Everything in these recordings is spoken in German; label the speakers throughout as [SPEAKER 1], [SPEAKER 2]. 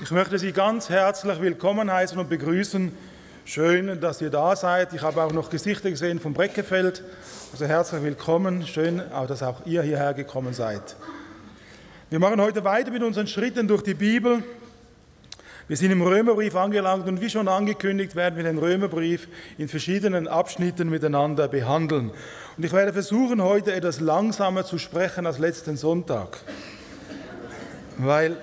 [SPEAKER 1] Ich möchte Sie ganz herzlich willkommen heißen und begrüßen. Schön, dass ihr da seid. Ich habe auch noch Gesichter gesehen vom Breckefeld. Also herzlich willkommen. Schön, dass auch ihr hierher gekommen seid. Wir machen heute weiter mit unseren Schritten durch die Bibel. Wir sind im Römerbrief angelangt und wie schon angekündigt, werden wir den Römerbrief in verschiedenen Abschnitten miteinander behandeln. Und ich werde versuchen, heute etwas langsamer zu sprechen als letzten Sonntag. Weil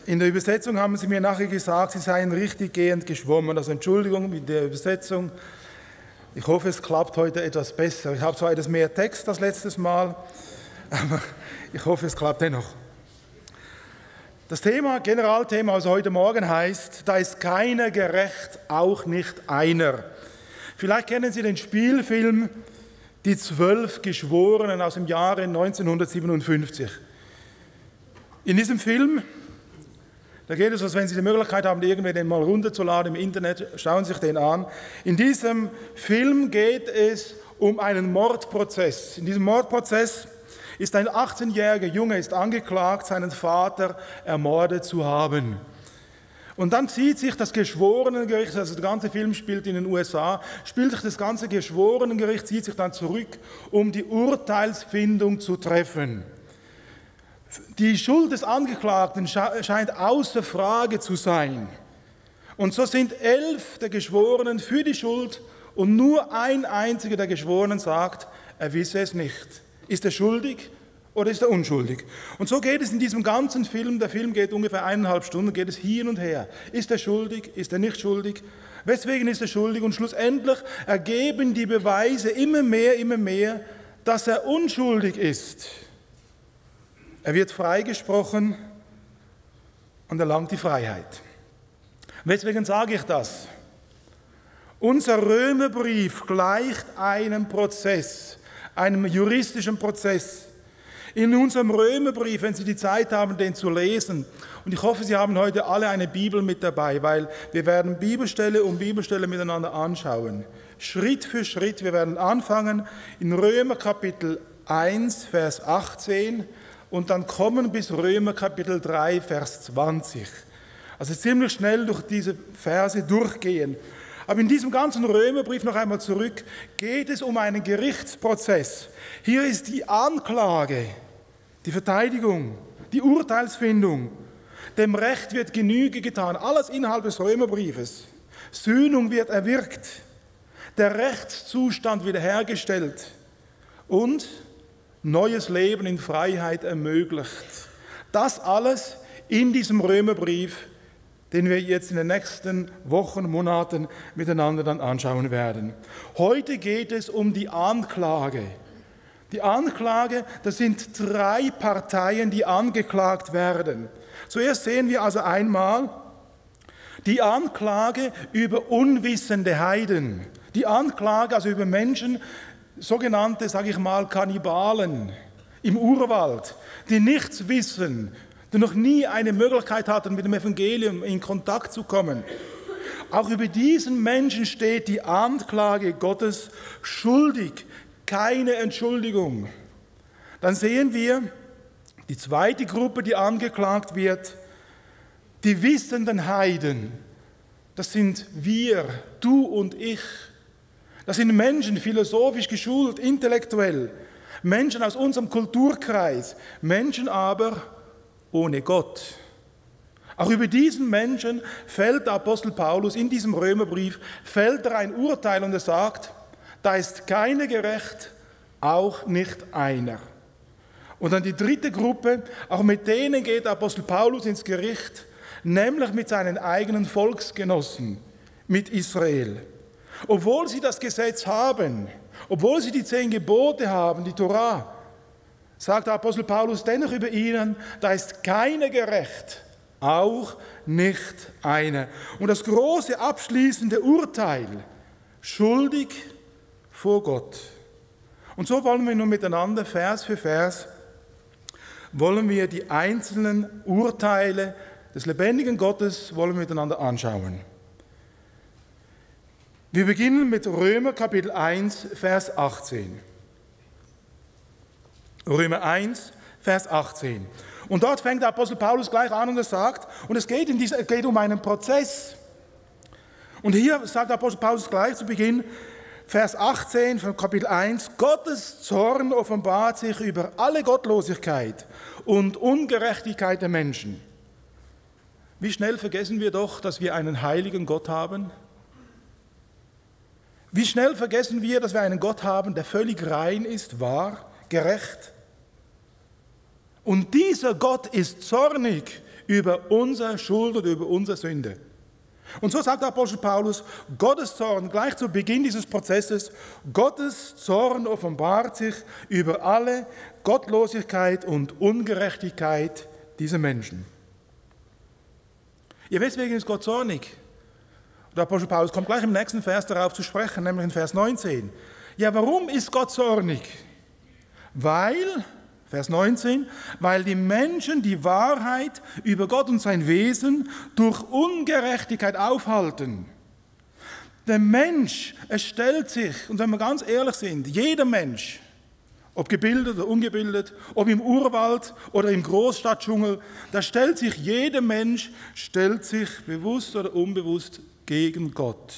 [SPEAKER 1] in der Übersetzung haben sie mir nachher gesagt, sie seien richtig gehend geschwommen. Also Entschuldigung mit der Übersetzung. Ich hoffe, es klappt heute etwas besser. Ich habe zwar etwas mehr Text als letztes Mal, aber ich hoffe, es klappt dennoch. Das Generalthema also heute Morgen heißt, da ist keiner gerecht, auch nicht einer. Vielleicht kennen Sie den Spielfilm Die 12 Geschworenen aus dem Jahre 1957. In diesem Film, da geht es, als wenn Sie die Möglichkeit haben, irgendwie den mal runterzuladen im Internet, schauen Sie sich den an. In diesem Film geht es um einen Mordprozess. In diesem Mordprozess ist ein 18-jähriger Junge ist angeklagt, seinen Vater ermordet zu haben. Und dann zieht sich das Geschworenengericht, also der ganze Film spielt in den USA, das ganze Geschworenengericht zieht sich dann zurück, um die Urteilsfindung zu treffen. Die Schuld des Angeklagten scheint außer Frage zu sein. Und so sind 11 der Geschworenen für die Schuld und nur ein einziger der Geschworenen sagt, er wisse es nicht. Ist er schuldig oder ist er unschuldig? Und so geht es in diesem ganzen Film, der Film geht ungefähr 1,5 Stunden, geht es hin und her. Ist er schuldig, ist er nicht schuldig? Weswegen ist er schuldig? Und schlussendlich ergeben die Beweise immer mehr, dass er unschuldig ist. Er wird freigesprochen und erlangt die Freiheit. Weswegen sage ich das? Unser Römerbrief gleicht einem Prozess, einem juristischen Prozess. In unserem Römerbrief, wenn Sie die Zeit haben, den zu lesen, und ich hoffe, Sie haben heute alle eine Bibel mit dabei, weil wir werden Bibelstelle um Bibelstelle miteinander anschauen. Schritt für Schritt, wir werden anfangen in Römer Kapitel 1, Vers 18 und dann kommen bis Römer Kapitel 3, Vers 20. Also ziemlich schnell durch diese Verse durchgehen. Aber in diesem ganzen Römerbrief noch einmal zurück, geht es um einen Gerichtsprozess. Hier ist die Anklage, die Verteidigung, die Urteilsfindung. Dem Recht wird Genüge getan, alles innerhalb des Römerbriefes. Sühnung wird erwirkt, der Rechtszustand wiederhergestellt und neues Leben in Freiheit ermöglicht. Das alles in diesem Römerbrief, den wir jetzt in den nächsten Wochen, Monaten miteinander dann anschauen werden. Heute geht es um die Anklage. Die Anklage, das sind 3 Parteien, die angeklagt werden. Zuerst sehen wir also einmal die Anklage über unwissende Heiden. Die Anklage also über Menschen, sogenannte, sage ich mal, Kannibalen im Urwald, die nichts wissen, die noch nie eine Möglichkeit hatten, mit dem Evangelium in Kontakt zu kommen. Auch über diesen Menschen steht die Anklage Gottes schuldig, keine Entschuldigung. Dann sehen wir die zweite Gruppe, die angeklagt wird, die wissenden Heiden. Das sind wir, du und ich. Das sind Menschen, philosophisch geschult, intellektuell, Menschen aus unserem Kulturkreis, Menschen aber ohne Gott. Auch über diesen Menschen fällt der Apostel Paulus in diesem Römerbrief, fällt er ein Urteil und er sagt, da ist keiner gerecht, auch nicht einer. Und dann die dritte Gruppe, auch mit denen geht der Apostel Paulus ins Gericht, nämlich mit seinen eigenen Volksgenossen, mit Israel. Obwohl sie das Gesetz haben, obwohl sie die 10 Gebote haben, die Torah, sagt der Apostel Paulus dennoch über ihnen, da ist keiner gerecht, auch nicht einer. Und das große abschließende Urteil, schuldig vor Gott. Und so wollen wir nun miteinander, Vers für Vers, wollen wir die einzelnen Urteile des lebendigen Gottes wollen wir miteinander anschauen. Wir beginnen mit Römer Kapitel 1, Vers 18. Römer 1, Vers 18. Und dort fängt der Apostel Paulus gleich an und er sagt, und es geht um einen Prozess. Und hier sagt der Apostel Paulus gleich zu Beginn, Vers 18 von Kapitel 1, Gottes Zorn offenbart sich über alle Gottlosigkeit und Ungerechtigkeit der Menschen. Wie schnell vergessen wir doch, dass wir einen heiligen Gott haben? Wie schnell vergessen wir, dass wir einen Gott haben, der völlig rein ist, wahr, gerecht? Und dieser Gott ist zornig über unsere Schuld und über unsere Sünde. Und so sagt der Apostel Paulus, Gottes Zorn, gleich zu Beginn dieses Prozesses, Gottes Zorn offenbart sich über alle Gottlosigkeit und Ungerechtigkeit dieser Menschen. Ja, weswegen ist Gott zornig? Der Apostel Paulus kommt gleich im nächsten Vers darauf zu sprechen, nämlich in Vers 19. Ja, warum ist Gott zornig? Vers 19, weil die Menschen die Wahrheit über Gott und sein Wesen durch Ungerechtigkeit aufhalten. Der Mensch, es stellt sich, und wenn wir ganz ehrlich sind, jeder Mensch, ob gebildet oder ungebildet, ob im Urwald oder im Großstadtdschungel, da stellt sich jeder Mensch, bewusst oder unbewusst gegen Gott,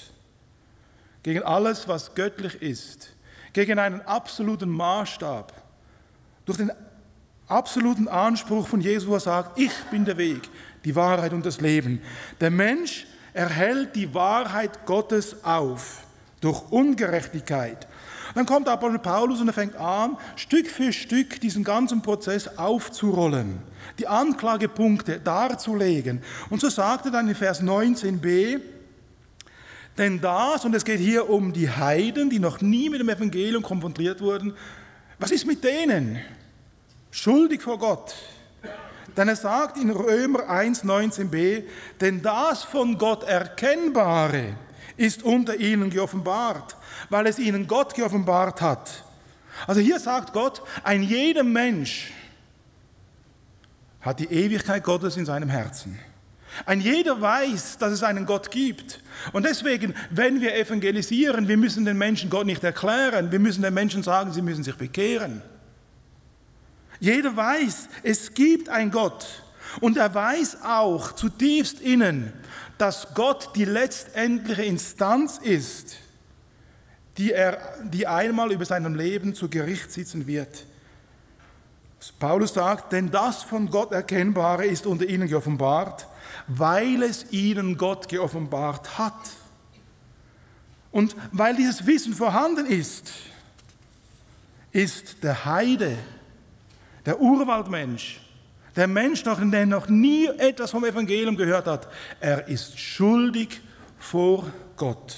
[SPEAKER 1] gegen alles, was göttlich ist, gegen einen absoluten Maßstab, durch den absoluten Anspruch von Jesus, wo er sagt, ich bin der Weg, die Wahrheit und das Leben. Der Mensch erhält die Wahrheit Gottes auf, durch Ungerechtigkeit. Dann kommt der Apostel Paulus und er fängt an, Stück für Stück diesen ganzen Prozess aufzurollen, die Anklagepunkte darzulegen. Und so sagt er dann in Vers 19b, denn das, und es geht hier um die Heiden, die noch nie mit dem Evangelium konfrontiert wurden, was ist mit denen? Schuldig vor Gott. Denn er sagt in Römer 1, 19b, denn das von Gott Erkennbare ist unter ihnen geoffenbart, weil es ihnen Gott geoffenbart hat. Also hier sagt Gott, ein jeder Mensch hat die Ewigkeit Gottes in seinem Herzen. Ein jeder weiß, dass es einen Gott gibt. Und deswegen, wenn wir evangelisieren, wir müssen den Menschen Gott nicht erklären, wir müssen den Menschen sagen, sie müssen sich bekehren. Jeder weiß, es gibt einen Gott. Und er weiß auch zutiefst innen, dass Gott die letztendliche Instanz ist, die einmal über seinem Leben zu Gericht sitzen wird. Paulus sagt, denn das von Gott Erkennbare ist unter ihnen geoffenbart, weil es ihnen Gott geoffenbart hat. Und weil dieses Wissen vorhanden ist, ist der Heide, der Urwaldmensch, der Mensch, der noch nie etwas vom Evangelium gehört hat, er ist schuldig vor Gott.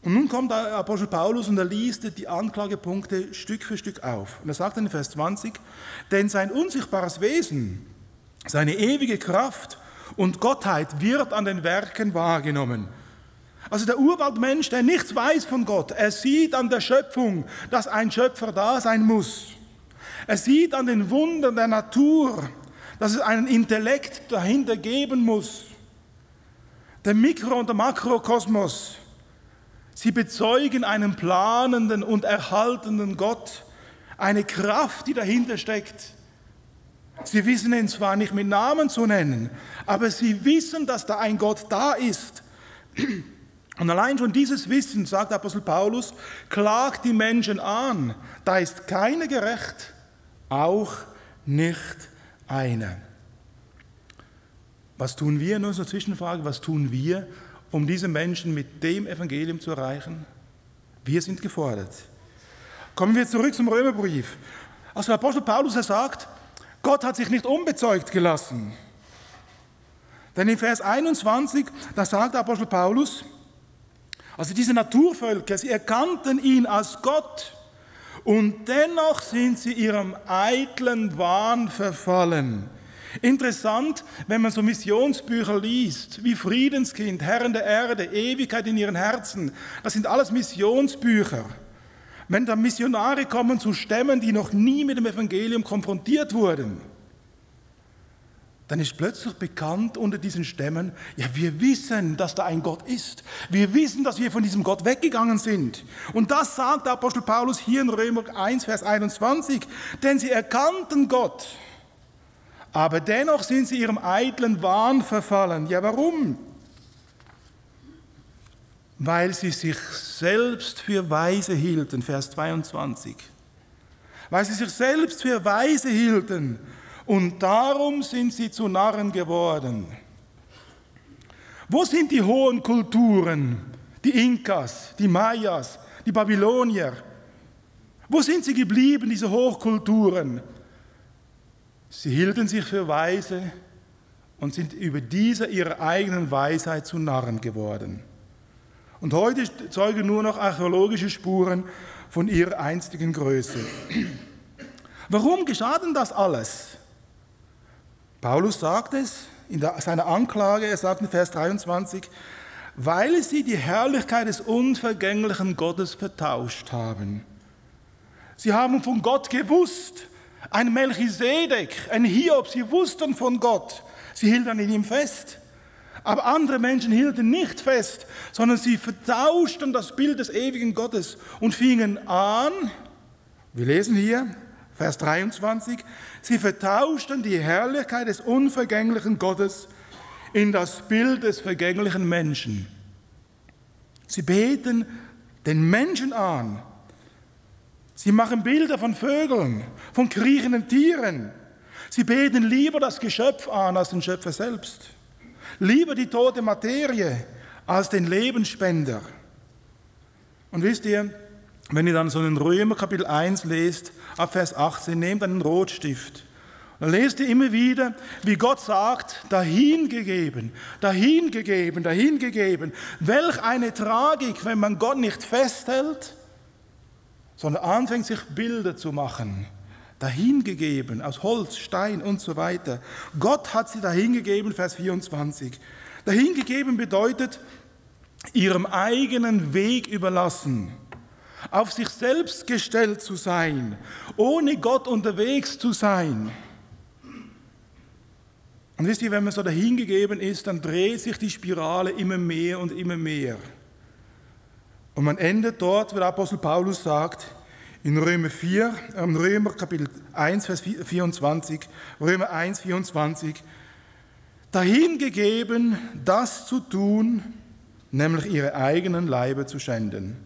[SPEAKER 1] Und nun kommt der Apostel Paulus und er liest die Anklagepunkte Stück für Stück auf. Und er sagt in Vers 20, denn sein unsichtbares Wesen, seine ewige Kraft und Gottheit wird an den Werken wahrgenommen. Also der Urwaldmensch, der nichts weiß von Gott, er sieht an der Schöpfung, dass ein Schöpfer da sein muss. Er sieht an den Wundern der Natur, dass es einen Intellekt dahinter geben muss. Der Mikro- und der Makrokosmos, sie bezeugen einen planenden und erhaltenden Gott, eine Kraft, die dahinter steckt. Sie wissen ihn zwar nicht mit Namen zu nennen, aber sie wissen, dass da ein Gott da ist. Und allein schon dieses Wissen, sagt Apostel Paulus, klagt die Menschen an. Da ist keiner gerecht, auch nicht einer. Was tun wir, nur so eine Zwischenfrage, was tun wir, um diese Menschen mit dem Evangelium zu erreichen? Wir sind gefordert. Kommen wir zurück zum Römerbrief. Also der Apostel Paulus, er sagt, Gott hat sich nicht unbezeugt gelassen. Denn in Vers 21, da sagt der Apostel Paulus, also diese Naturvölker, sie erkannten ihn als Gott und dennoch sind sie ihrem eitlen Wahn verfallen. Interessant, wenn man so Missionsbücher liest, wie Friedenskind, Herren der Erde, Ewigkeit in ihren Herzen, das sind alles Missionsbücher. Wenn da Missionare kommen zu Stämmen, die noch nie mit dem Evangelium konfrontiert wurden, dann ist plötzlich bekannt unter diesen Stämmen, ja, wir wissen, dass da ein Gott ist. Wir wissen, dass wir von diesem Gott weggegangen sind. Und das sagt der Apostel Paulus hier in Römer 1, Vers 21. Denn sie erkannten Gott, aber dennoch sind sie ihrem eitlen Wahn verfallen. Ja, warum? Weil sie sich selbst für weise hielten, Vers 22. Weil sie sich selbst für weise hielten. Und darum sind sie zu Narren geworden. Wo sind die hohen Kulturen, die Inkas, die Mayas, die Babylonier? Wo sind sie geblieben, diese Hochkulturen? Sie hielten sich für weise und sind über diese ihrer eigenen Weisheit zu Narren geworden. Und heute zeugen nur noch archäologische Spuren von ihrer einstigen Größe. Warum geschah denn das alles? Paulus sagt es in seiner Anklage, er sagt in Vers 23, weil sie die Herrlichkeit des unvergänglichen Gottes vertauscht haben. Sie haben von Gott gewusst, ein Melchisedek, ein Hiob, sie wussten von Gott, sie hielten an ihm fest. Aber andere Menschen hielten nicht fest, sondern sie vertauschten das Bild des ewigen Gottes und fingen an, wir lesen hier, Vers 23, sie vertauschten die Herrlichkeit des unvergänglichen Gottes in das Bild des vergänglichen Menschen. Sie beten den Menschen an. Sie machen Bilder von Vögeln, von kriechenden Tieren. Sie beten lieber das Geschöpf an als den Schöpfer selbst. Lieber die tote Materie als den Lebensspender. Und wisst ihr, wenn ihr dann so in Römer Kapitel 1 lest, ab Vers 18, nehmt einen Rotstift. Dann lest ihr immer wieder, wie Gott sagt, dahingegeben, dahingegeben, dahingegeben. Welch eine Tragik, wenn man Gott nicht festhält, sondern anfängt, sich Bilder zu machen. Dahingegeben, aus Holz, Stein und so weiter. Gott hat sie dahingegeben, Vers 24. Dahingegeben bedeutet, ihrem eigenen Weg überlassen. Auf sich selbst gestellt zu sein, ohne Gott unterwegs zu sein. Und wisst ihr, wenn man so dahingegeben ist, dann dreht sich die Spirale immer mehr und immer mehr. Und man endet dort, wo der Apostel Paulus sagt, in Römer Kapitel 1, Vers 24, Römer 1, 24, dahingegeben, das zu tun, nämlich ihre eigenen Leibe zu schänden.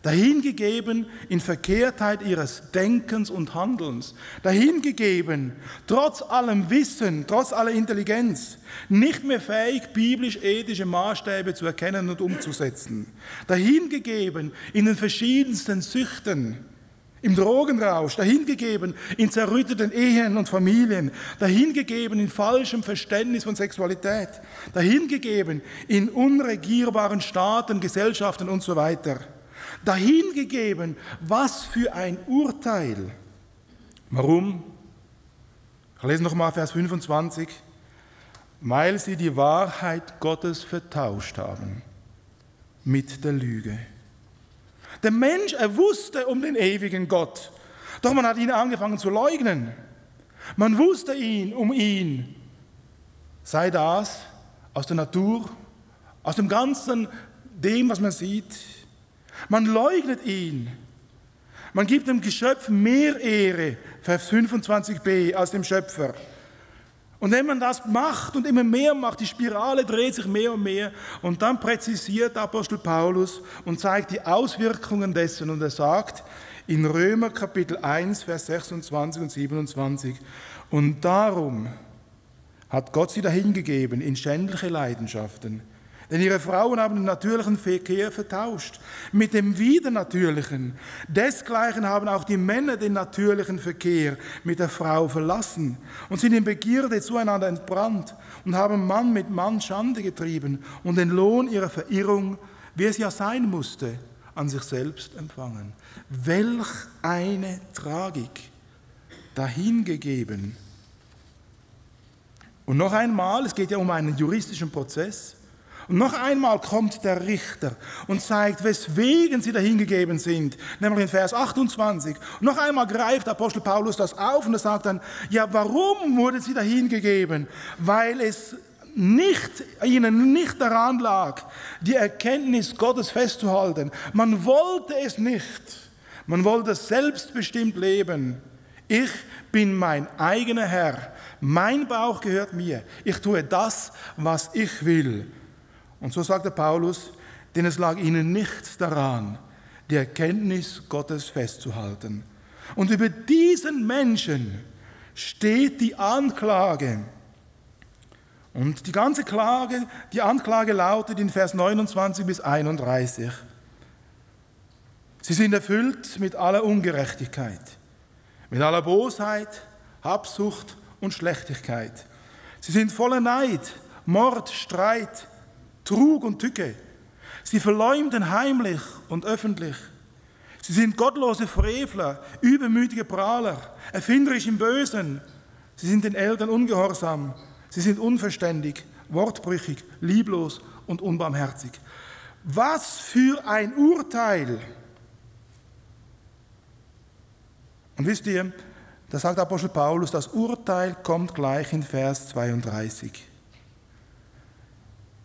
[SPEAKER 1] Dahingegeben in Verkehrtheit ihres Denkens und Handelns. Dahingegeben, trotz allem Wissen, trotz aller Intelligenz, nicht mehr fähig, biblisch-ethische Maßstäbe zu erkennen und umzusetzen. Dahingegeben in den verschiedensten Süchten, im Drogenrausch, dahingegeben in zerrütteten Ehen und Familien, dahingegeben in falschem Verständnis von Sexualität, dahingegeben in unregierbaren Staaten, Gesellschaften und so weiter. Dahingegeben, was für ein Urteil. Warum? Ich lese nochmal Vers 25. Weil sie die Wahrheit Gottes vertauscht haben mit der Lüge. Der Mensch, er wusste um den ewigen Gott, doch man hat ihn angefangen zu leugnen. Man wusste um ihn, sei das aus der Natur, aus dem Ganzen, dem, was man sieht. Man leugnet ihn. Man gibt dem Geschöpf mehr Ehre, Vers 25b, als dem Schöpfer. Und wenn man das macht und immer mehr macht, die Spirale dreht sich mehr und mehr, und dann präzisiert der Apostel Paulus und zeigt die Auswirkungen dessen. Und er sagt in Römer Kapitel 1, Vers 26 und 27, und darum hat Gott sie dahingegeben in schändliche Leidenschaften. Denn ihre Frauen haben den natürlichen Verkehr vertauscht mit dem Widernatürlichen. Desgleichen haben auch die Männer den natürlichen Verkehr mit der Frau verlassen und sind in Begierde zueinander entbrannt und haben Mann mit Mann Schande getrieben und den Lohn ihrer Verirrung, wie es ja sein musste, an sich selbst empfangen. Welch eine Tragik, dahingegeben. Und noch einmal, es geht ja um einen juristischen Prozess. Und noch einmal kommt der Richter und zeigt, weswegen sie dahingegeben sind, nämlich in Vers 28. Und noch einmal greift Apostel Paulus das auf und er sagt dann, ja, warum wurden sie dahingegeben? Weil es ihnen nicht daran lag, die Erkenntnis Gottes festzuhalten. Man wollte es nicht. Man wollte selbstbestimmt leben. Ich bin mein eigener Herr. Mein Bauch gehört mir. Ich tue das, was ich will. Und so sagte Paulus, denn es lag ihnen nichts daran, die Erkenntnis Gottes festzuhalten. Und über diesen Menschen steht die Anklage. Und die Anklage lautet in Vers 29 bis 31. Sie sind erfüllt mit aller Ungerechtigkeit, mit aller Bosheit, Habsucht und Schlechtigkeit. Sie sind voller Neid, Mord, Streit, Trug und Tücke. Sie verleumden heimlich und öffentlich. Sie sind gottlose Frevler, übermütige Prahler, erfinderisch im Bösen. Sie sind den Eltern ungehorsam. Sie sind unverständig, wortbrüchig, lieblos und unbarmherzig. Was für ein Urteil! Und wisst ihr, da sagt Apostel Paulus, das Urteil kommt gleich in Vers 32.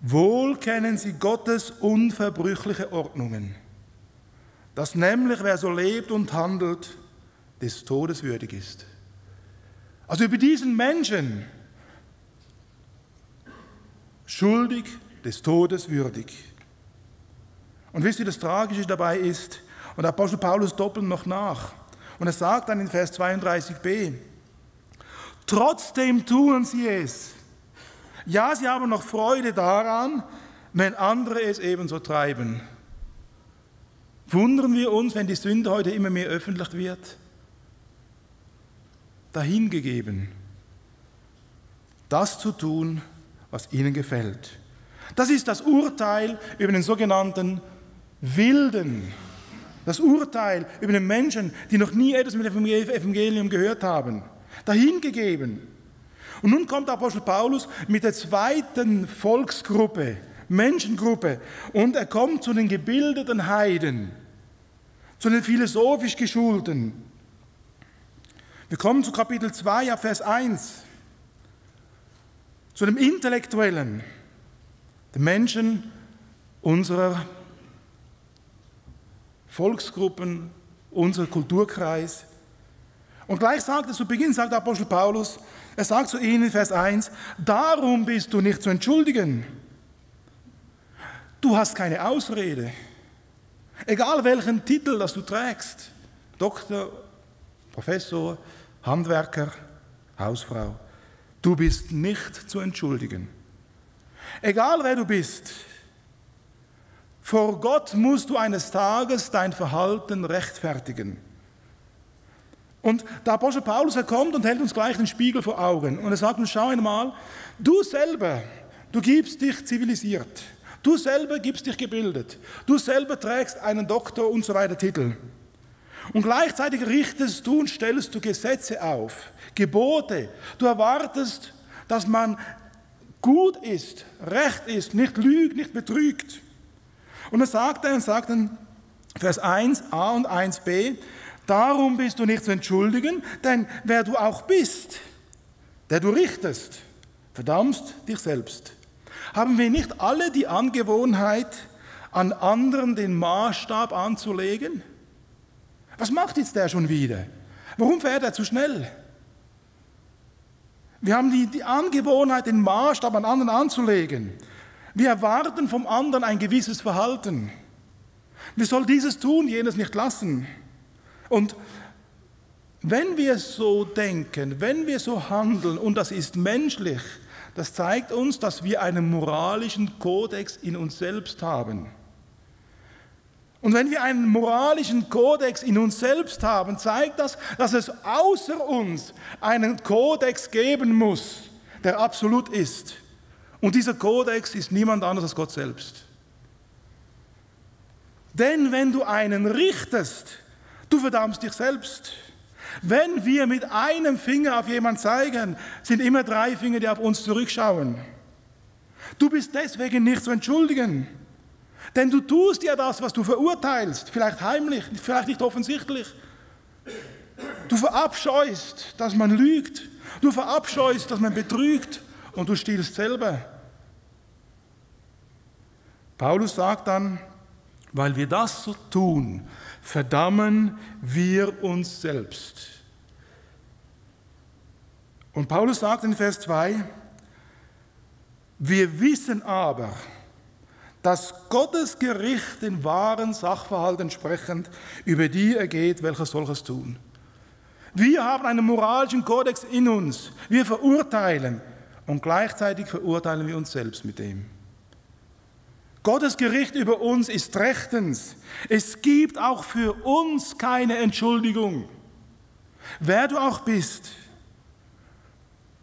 [SPEAKER 1] Wohl kennen sie Gottes unverbrüchliche Ordnungen, dass nämlich wer so lebt und handelt, des Todes würdig ist. Also über diesen Menschen, schuldig, des Todes würdig. Und wisst ihr, das Tragische dabei ist, und Apostel Paulus doppelt noch nach, und er sagt dann in Vers 32b, trotzdem tun sie es. Ja, sie haben noch Freude daran, wenn andere es ebenso treiben. Wundern wir uns, wenn die Sünde heute immer mehr öffentlich wird? Dahingegeben, das zu tun, was ihnen gefällt. Das ist das Urteil über den sogenannten Wilden. Das Urteil über den Menschen, die noch nie etwas mit dem Evangelium gehört haben. Dahingegeben. Und nun kommt Apostel Paulus mit der zweiten Volksgruppe, Menschengruppe, und er kommt zu den gebildeten Heiden, zu den philosophisch Geschulten. Wir kommen zu Kapitel 2, Vers 1, zu dem Intellektuellen, den Menschen unserer Volksgruppen, unser Kulturkreis. Und gleich zu Beginn sagt der Apostel Paulus, er sagt zu ihnen in Vers 1, darum bist du nicht zu entschuldigen. Du hast keine Ausrede. Egal welchen Titel das du trägst, Doktor, Professor, Handwerker, Hausfrau, du bist nicht zu entschuldigen. Egal wer du bist, vor Gott musst du eines Tages dein Verhalten rechtfertigen. Und der Apostel Paulus, er kommt und hält uns gleich den Spiegel vor Augen. Und er sagt uns, schau einmal, du selber, du gibst dich zivilisiert. Du selber gibst dich gebildet. Du selber trägst einen Doktor und so weiter Titel. Und gleichzeitig richtest du und stellst du Gesetze auf, Gebote. Du erwartest, dass man gut ist, recht ist, nicht lügt, nicht betrügt. Und er sagt dann, Vers 1a und 1b, darum bist du nicht zu entschuldigen, denn wer du auch bist, der du richtest, verdammst dich selbst. Haben wir nicht alle die Angewohnheit, an anderen den Maßstab anzulegen? Was macht jetzt der schon wieder? Warum fährt er zu schnell? Wir haben die Angewohnheit, den Maßstab an anderen anzulegen. Wir erwarten vom anderen ein gewisses Verhalten. Wir sollen dieses tun, jenes nicht lassen. Und wenn wir so denken, wenn wir so handeln, und das ist menschlich, das zeigt uns, dass wir einen moralischen Kodex in uns selbst haben. Und wenn wir einen moralischen Kodex in uns selbst haben, zeigt das, dass es außer uns einen Kodex geben muss, der absolut ist. Und dieser Kodex ist niemand anderes als Gott selbst. Denn wenn du einen richtest, du verdammst dich selbst. Wenn wir mit einem Finger auf jemanden zeigen, sind immer 3 Finger, die auf uns zurückschauen. Du bist deswegen nicht zu entschuldigen. Denn du tust ja das, was du verurteilst, vielleicht heimlich, vielleicht nicht offensichtlich. Du verabscheust, dass man lügt. Du verabscheust, dass man betrügt und du stiehlst selber. Paulus sagt dann, weil wir das so tun, verdammen wir uns selbst. Und Paulus sagt in Vers 2, wir wissen aber, dass Gottes Gericht den wahren Sachverhalt entsprechend über die ergeht, welche solches tun. Wir haben einen moralischen Kodex in uns. Wir verurteilen und gleichzeitig verurteilen wir uns selbst mit dem. Gottes Gericht über uns ist rechtens. Es gibt auch für uns keine Entschuldigung. Wer du auch bist.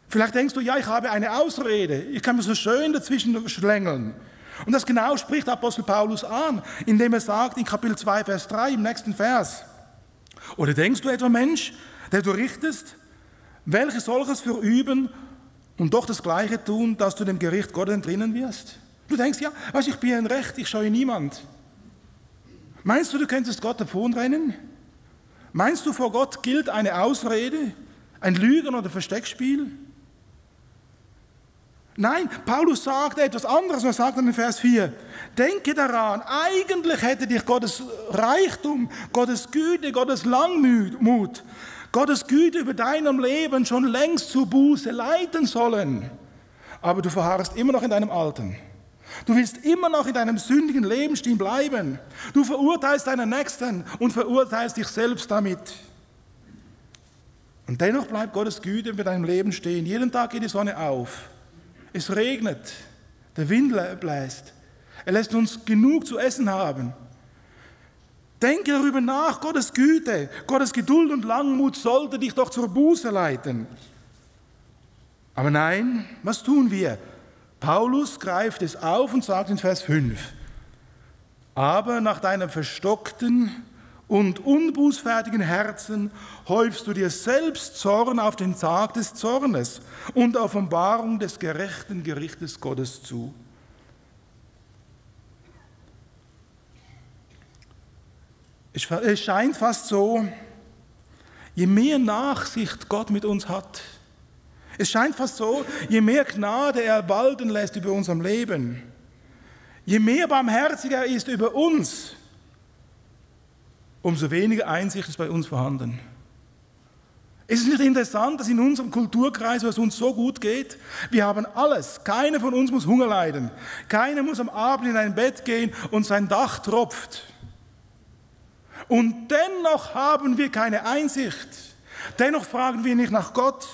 [SPEAKER 1] Vielleicht denkst du, ja, ich habe eine Ausrede. Ich kann mir so schön dazwischen schlängeln. Und das genau spricht Apostel Paulus an, indem er sagt in Kapitel 2, Vers 3 im nächsten Vers. Oder denkst du etwa, Mensch, der du richtest, welche solches verüben und doch das Gleiche tun, dass du dem Gericht Gottes entrinnen wirst? Du denkst, ja, weißt, ich bin ein Recht, ich scheue niemand. Meinst du, du könntest Gott davonrennen? Meinst du, vor Gott gilt eine Ausrede, ein Lügen oder Versteckspiel? Nein, Paulus sagt etwas anderes, und er sagt dann in Vers 4, denke daran, eigentlich hätte dich Gottes Reichtum, Gottes Güte, Gottes Langmut, Gottes Güte über deinem Leben schon längst zur Buße leiten sollen. Aber du verharrst immer noch in deinem Alten. Du willst immer noch in deinem sündigen Lebensstil bleiben. Du verurteilst deinen Nächsten und verurteilst dich selbst damit. Und dennoch bleibt Gottes Güte über deinem Leben stehen. Jeden Tag geht die Sonne auf. Es regnet, der Wind bläst. Er lässt uns genug zu essen haben. Denke darüber nach, Gottes Güte, Gottes Geduld und Langmut sollte dich doch zur Buße leiten. Aber nein, was tun wir? Paulus greift es auf und sagt in Vers 5, aber nach deinem verstockten und unbußfertigen Herzen häufst du dir selbst Zorn auf den Tag des Zornes und Offenbarung des gerechten Gerichtes Gottes zu. Es scheint fast so, je mehr Nachsicht Gott mit uns hat, es scheint fast so, je mehr Gnade er walten lässt über unserem Leben, je mehr barmherzig er ist über uns, umso weniger Einsicht ist bei uns vorhanden. Es ist nicht interessant, dass in unserem Kulturkreis, wo es uns so gut geht, wir haben alles. Keiner von uns muss Hunger leiden. Keiner muss am Abend in ein Bett gehen und sein Dach tropft. Und dennoch haben wir keine Einsicht. Dennoch fragen wir nicht nach Gott.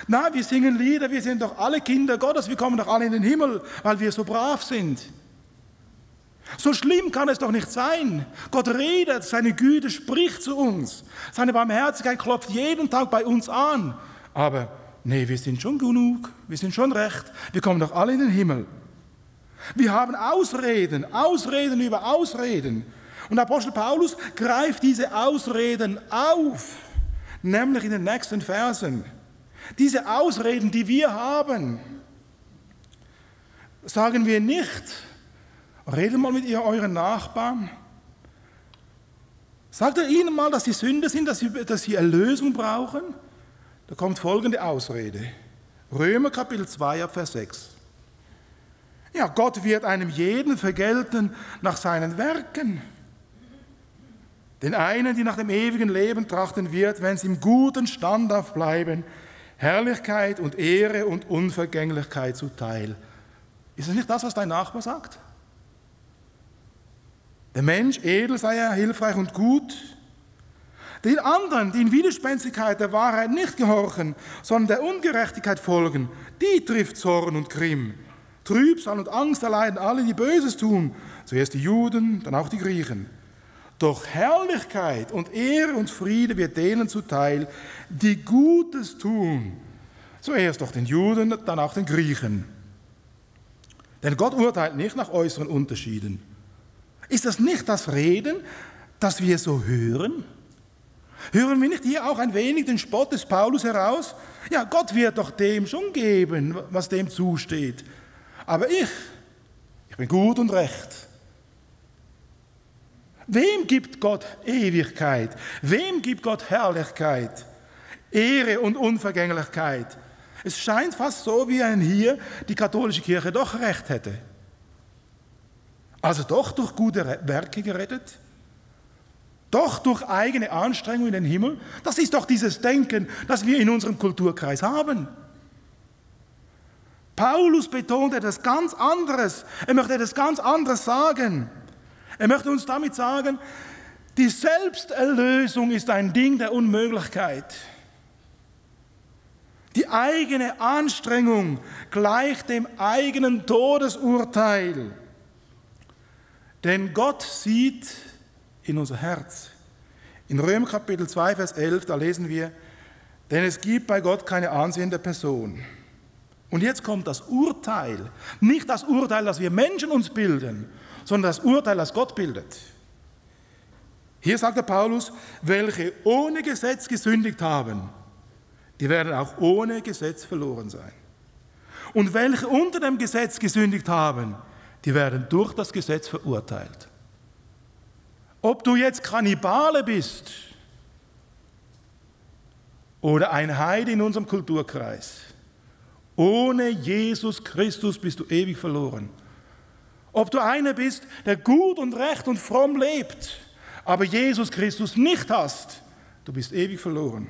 [SPEAKER 1] Na, wir singen Lieder, wir sind doch alle Kinder Gottes, wir kommen doch alle in den Himmel, weil wir so brav sind. So schlimm kann es doch nicht sein. Gott redet, seine Güte spricht zu uns. Seine Barmherzigkeit klopft jeden Tag bei uns an. Aber nee, wir sind schon genug, wir sind schon recht, wir kommen doch alle in den Himmel. Wir haben Ausreden, Ausreden über Ausreden. Und Apostel Paulus greift diese Ausreden auf, nämlich in den nächsten Versen. Diese Ausreden, die wir haben, sagen wir nicht, redet mal mit euren Nachbarn. Sagt ihr ihnen mal, dass sie Sünder sind, dass sie Erlösung brauchen? Da kommt folgende Ausrede. Römer Kapitel 2, Vers 6. Ja, Gott wird einem jeden vergelten nach seinen Werken. Den einen, die nach dem ewigen Leben trachten wird, wenn sie im guten Stand aufbleiben, Herrlichkeit und Ehre und Unvergänglichkeit zuteil. Ist das nicht das, was dein Nachbar sagt? Der Mensch, edel sei er, hilfreich und gut. Den anderen, die in Widerspenstigkeit der Wahrheit nicht gehorchen, sondern der Ungerechtigkeit folgen, die trifft Zorn und Grimm. Trübsal und Angst erleiden alle, die Böses tun, zuerst die Juden, dann auch die Griechen. Doch Herrlichkeit und Ehre und Friede wird denen zuteil, die Gutes tun. Zuerst doch den Juden, dann auch den Griechen. Denn Gott urteilt nicht nach äußeren Unterschieden. Ist das nicht das Reden, das wir so hören? Hören wir nicht hier auch ein wenig den Spott des Paulus heraus? Ja, Gott wird doch dem schon geben, was dem zusteht. Aber ich bin gut und recht. Wem gibt Gott Ewigkeit? Wem gibt Gott Herrlichkeit, Ehre und Unvergänglichkeit? Es scheint fast so, wie wenn hier die katholische Kirche doch recht hätte. Also doch durch gute Werke gerettet? Doch durch eigene Anstrengung in den Himmel? Das ist doch dieses Denken, das wir in unserem Kulturkreis haben. Paulus betont etwas ganz anderes. Er möchte etwas ganz anderes sagen. Er möchte uns damit sagen, die Selbsterlösung ist ein Ding der Unmöglichkeit. Die eigene Anstrengung gleicht dem eigenen Todesurteil. Denn Gott sieht in unser Herz. In Römer Kapitel 2, Vers 11, da lesen wir, denn es gibt bei Gott keine ansehende Person. Und jetzt kommt das Urteil. Nicht das Urteil, das wir Menschen uns bilden, sondern das Urteil, das Gott bildet. Hier sagt der Paulus, welche ohne Gesetz gesündigt haben, die werden auch ohne Gesetz verloren sein. Und welche unter dem Gesetz gesündigt haben, die werden durch das Gesetz verurteilt. Ob du jetzt Kannibale bist oder ein Heide in unserem Kulturkreis, ohne Jesus Christus bist du ewig verloren. Ob du einer bist, der gut und recht und fromm lebt, aber Jesus Christus nicht hast, du bist ewig verloren.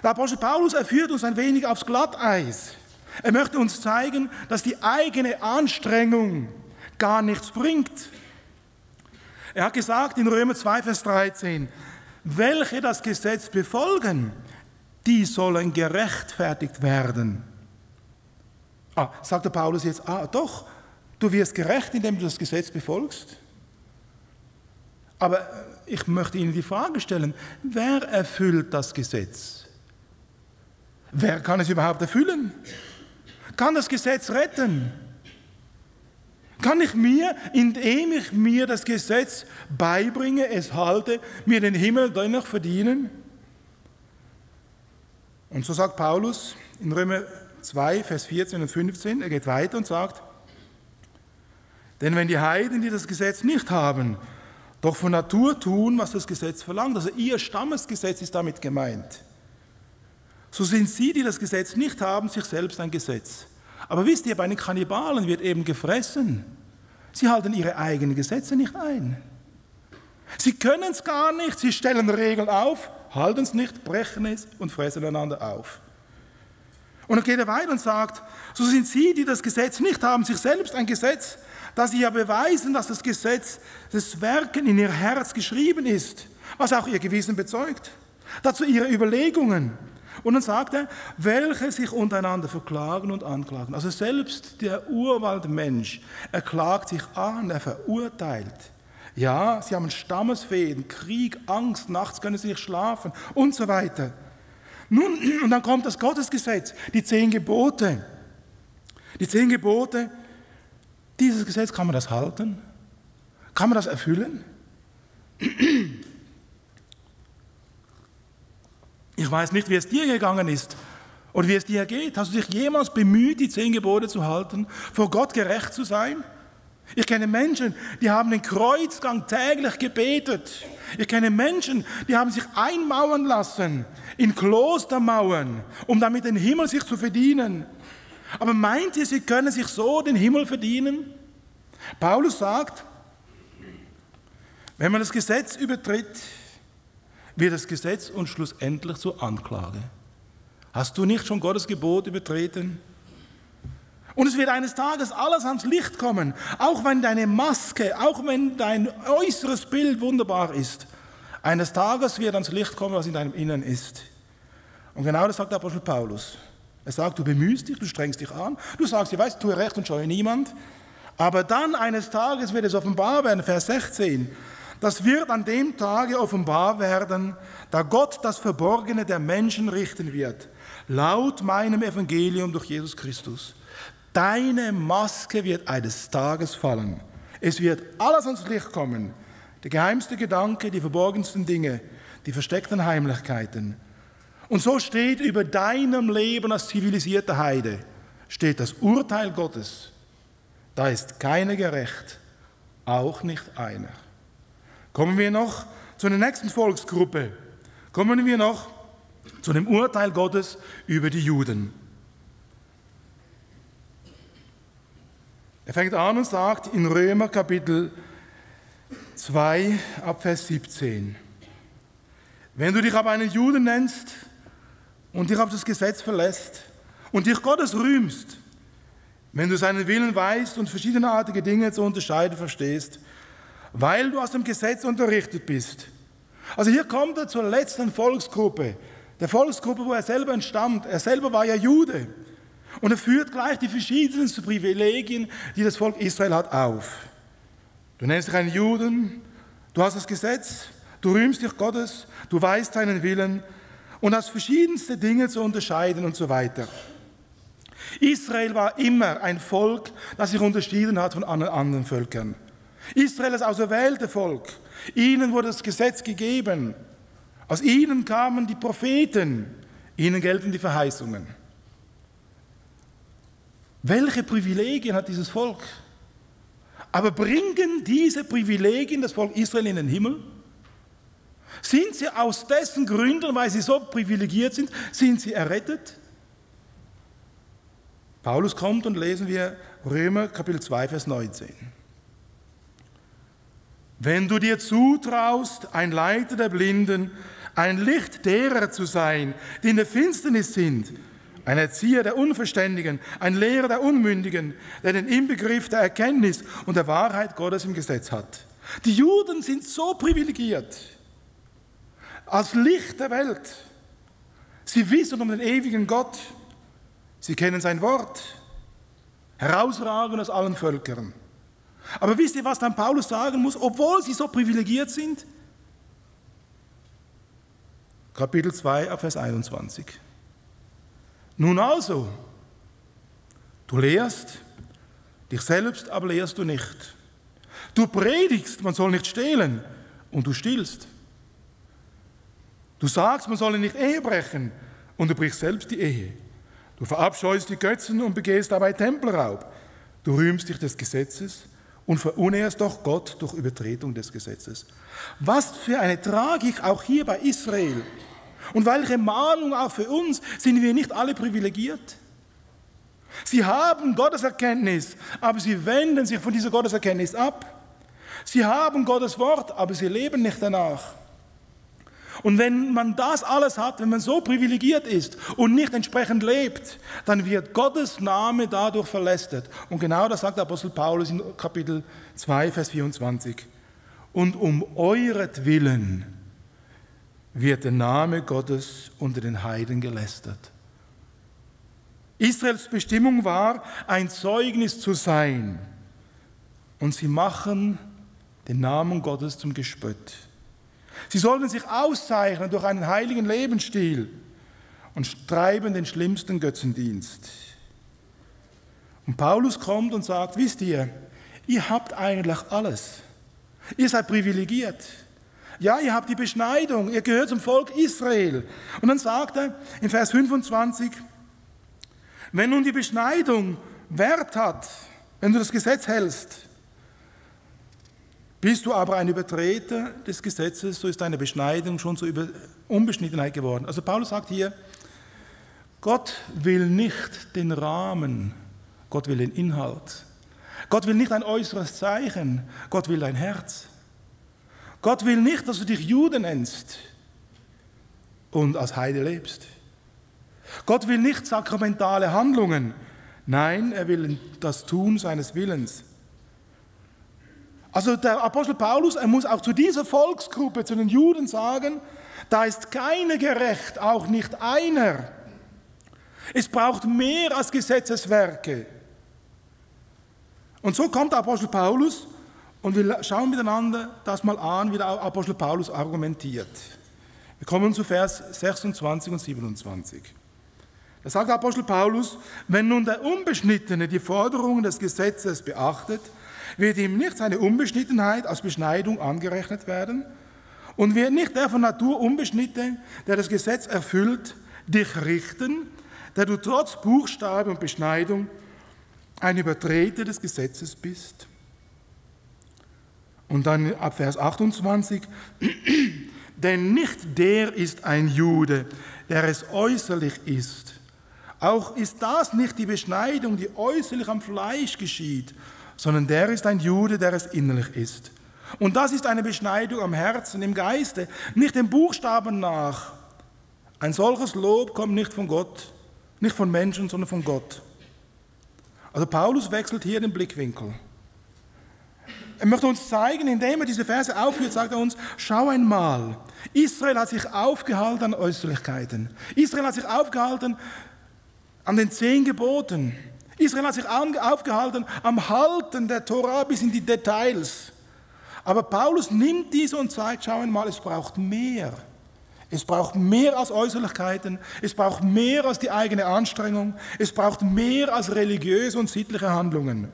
[SPEAKER 1] Der Apostel Paulus, er führt uns ein wenig aufs Glatteis. Er möchte uns zeigen, dass die eigene Anstrengung gar nichts bringt. Er hat gesagt in Römer 2, Vers 13, welche das Gesetz befolgen, die sollen gerechtfertigt werden. Sagt der Paulus jetzt, doch, du wirst gerecht, indem du das Gesetz befolgst. Aber ich möchte Ihnen die Frage stellen, wer erfüllt das Gesetz? Wer kann es überhaupt erfüllen? Kann das Gesetz retten? Kann ich mir, indem ich mir das Gesetz beibringe, es halte, mir den Himmel dennoch verdienen? Und so sagt Paulus in Römer 2, Vers 14 und 15, er geht weiter und sagt, denn wenn die Heiden, die das Gesetz nicht haben, doch von Natur tun, was das Gesetz verlangt, also ihr Stammesgesetz ist damit gemeint, so sind sie, die das Gesetz nicht haben, sich selbst ein Gesetz. Aber wisst ihr, bei den Kannibalen wird eben gefressen. Sie halten ihre eigenen Gesetze nicht ein. Sie können es gar nicht, sie stellen Regeln auf, halten es nicht, brechen es und fressen einander auf. Und dann geht er weiter und sagt, so sind sie, die das Gesetz nicht haben, sich selbst ein Gesetz, da sie ja beweisen, dass das Gesetz des Werken in ihr Herz geschrieben ist, was auch ihr Gewissen bezeugt. Dazu ihre Überlegungen. Und dann sagt er, welche sich untereinander verklagen und anklagen. Also selbst der Urwaldmensch, er klagt sich an, er verurteilt. Ja, sie haben Stammesfehden, Krieg, Angst, nachts können sie nicht schlafen und so weiter. Nun, und dann kommt das Gottesgesetz, die 10 Gebote. Die 10 Gebote, dieses Gesetz, kann man das halten? Kann man das erfüllen? Ich weiß nicht, wie es dir gegangen ist oder wie es dir geht. Hast du dich jemals bemüht, die 10 Gebote zu halten, vor Gott gerecht zu sein? Ich kenne Menschen, die haben den Kreuzgang täglich gebetet. Ich kenne Menschen, die haben sich einmauern lassen in Klostermauern, um damit den Himmel sich zu verdienen. Aber meint ihr, sie können sich so den Himmel verdienen? Paulus sagt, wenn man das Gesetz übertritt, wird das Gesetz uns schlussendlich zur Anklage. Hast du nicht schon Gottes Gebot übertreten? Und es wird eines Tages alles ans Licht kommen, auch wenn deine Maske, auch wenn dein äußeres Bild wunderbar ist. Eines Tages wird ans Licht kommen, was in deinem Inneren ist. Und genau das sagt der Apostel Paulus. Er sagt, du bemühst dich, du strengst dich an, du sagst, ich weiß, tue recht und scheue niemand. Aber dann eines Tages wird es offenbar werden, Vers 16, das wird an dem Tage offenbar werden, da Gott das Verborgene der Menschen richten wird, laut meinem Evangelium durch Jesus Christus. Deine Maske wird eines Tages fallen. Es wird alles ans Licht kommen. Der geheimste Gedanke, die verborgensten Dinge, die versteckten Heimlichkeiten. Und so steht über deinem Leben als zivilisierter Heide, steht das Urteil Gottes. Da ist keiner gerecht, auch nicht einer. Kommen wir noch zu der nächsten Volksgruppe. Kommen wir noch zu dem Urteil Gottes über die Juden. Er fängt an und sagt in Römer Kapitel 2 ab Vers 17: Wenn du dich aber einen Juden nennst und dich auf das Gesetz verlässt und dich Gottes rühmst, wenn du seinen Willen weißt und verschiedenartige Dinge zu unterscheiden verstehst, weil du aus dem Gesetz unterrichtet bist. Also hier kommt er zur letzten Volksgruppe, der Volksgruppe, wo er selber entstammt. Er selber war ja Jude. Und er führt gleich die verschiedensten Privilegien, die das Volk Israel hat, auf. Du nennst dich einen Juden, du hast das Gesetz, du rühmst dich Gottes, du weißt seinen Willen und hast verschiedenste Dinge zu unterscheiden und so weiter. Israel war immer ein Volk, das sich unterschieden hat von anderen Völkern. Israel ist das auserwählte Volk. Ihnen wurde das Gesetz gegeben. Aus ihnen kamen die Propheten. Ihnen gelten die Verheißungen. Welche Privilegien hat dieses Volk? Aber bringen diese Privilegien das Volk Israel in den Himmel? Sind sie aus dessen Gründen, weil sie so privilegiert sind, sind sie errettet? Paulus kommt und lesen wir Römer Kapitel 2, Vers 19. Wenn du dir zutraust, ein Leiter der Blinden, ein Licht derer zu sein, die in der Finsternis sind, ein Erzieher der Unverständigen, ein Lehrer der Unmündigen, der den Inbegriff der Erkenntnis und der Wahrheit Gottes im Gesetz hat. Die Juden sind so privilegiert, als Licht der Welt. Sie wissen um den ewigen Gott, sie kennen sein Wort, herausragend aus allen Völkern. Aber wisst ihr, was dann Paulus sagen muss, obwohl sie so privilegiert sind? Kapitel 2, Vers 21. Nun also, du lehrst, dich selbst aber lehrst du nicht. Du predigst, man soll nicht stehlen, und du stiehlst. Du sagst, man solle nicht Ehe brechen, und du brichst selbst die Ehe. Du verabscheust die Götzen und begehst dabei Tempelraub. Du rühmst dich des Gesetzes und verunehrst doch Gott durch Übertretung des Gesetzes. Was für eine Tragik auch hier bei Israel. Und welche Mahnung auch für uns, sind wir nicht alle privilegiert? Sie haben Gotteserkenntnis, aber sie wenden sich von dieser Gotteserkenntnis ab. Sie haben Gottes Wort, aber sie leben nicht danach. Und wenn man das alles hat, wenn man so privilegiert ist und nicht entsprechend lebt, dann wird Gottes Name dadurch verlästert. Und genau das sagt der Apostel Paulus in Kapitel 2, Vers 24. Und um euretwillen wird der Name Gottes unter den Heiden gelästert. Israels Bestimmung war, ein Zeugnis zu sein. Und sie machen den Namen Gottes zum Gespött. Sie sollten sich auszeichnen durch einen heiligen Lebensstil und treiben den schlimmsten Götzendienst. Und Paulus kommt und sagt, wisst ihr habt eigentlich alles. Ihr seid privilegiert. Ja, ihr habt die Beschneidung, ihr gehört zum Volk Israel. Und dann sagt er in Vers 25, wenn nun die Beschneidung Wert hat, wenn du das Gesetz hältst, bist du aber ein Übertreter des Gesetzes, so ist deine Beschneidung schon zur Unbeschnittenheit geworden. Also Paulus sagt hier, Gott will nicht den Rahmen, Gott will den Inhalt. Gott will nicht ein äußeres Zeichen, Gott will dein Herz. Gott will nicht, dass du dich Jude nennst und als Heide lebst. Gott will nicht sakramentale Handlungen, nein, er will das Tun seines Willens. Also der Apostel Paulus, er muss auch zu dieser Volksgruppe, zu den Juden sagen, da ist keiner gerecht, auch nicht einer. Es braucht mehr als Gesetzeswerke. Und so kommt der Apostel Paulus und wir schauen miteinander das mal an, wie der Apostel Paulus argumentiert. Wir kommen zu Vers 26 und 27. Da sagt der Apostel Paulus, wenn nun der Unbeschnittene die Forderungen des Gesetzes beachtet, wird ihm nicht seine Unbeschnittenheit als Beschneidung angerechnet werden und wird nicht der von Natur Unbeschnittene, der das Gesetz erfüllt, dich richten, der du trotz Buchstabe und Beschneidung ein Übertreter des Gesetzes bist. Und dann ab Vers 28, denn nicht der ist ein Jude, der es äußerlich ist. Auch ist das nicht die Beschneidung, die äußerlich am Fleisch geschieht, sondern der ist ein Jude, der es innerlich ist. Und das ist eine Beschneidung am Herzen, im Geiste, nicht dem Buchstaben nach. Ein solches Lob kommt nicht von Gott, nicht von Menschen, sondern von Gott. Also Paulus wechselt hier den Blickwinkel. Er möchte uns zeigen, indem er diese Verse aufführt, sagt er uns, schau einmal, Israel hat sich aufgehalten an Äußerlichkeiten. Israel hat sich aufgehalten an den 10 Geboten. Israel hat sich aufgehalten am Halten der Tora bis in die Details. Aber Paulus nimmt diese und zeigt, schau einmal, es braucht mehr. Es braucht mehr als Äußerlichkeiten, es braucht mehr als die eigene Anstrengung, es braucht mehr als religiöse und sittliche Handlungen.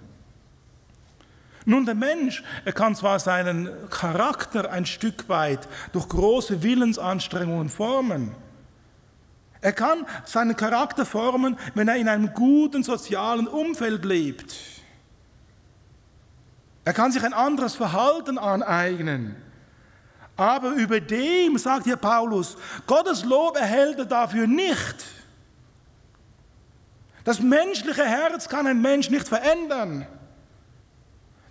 [SPEAKER 1] Nun, der Mensch, er kann zwar seinen Charakter ein Stück weit durch große Willensanstrengungen formen. Er kann seinen Charakter formen, wenn er in einem guten sozialen Umfeld lebt. Er kann sich ein anderes Verhalten aneignen. Aber über dem, sagt hier Paulus, Gottes Lob erhält er dafür nicht. Das menschliche Herz kann ein Mensch nicht verändern.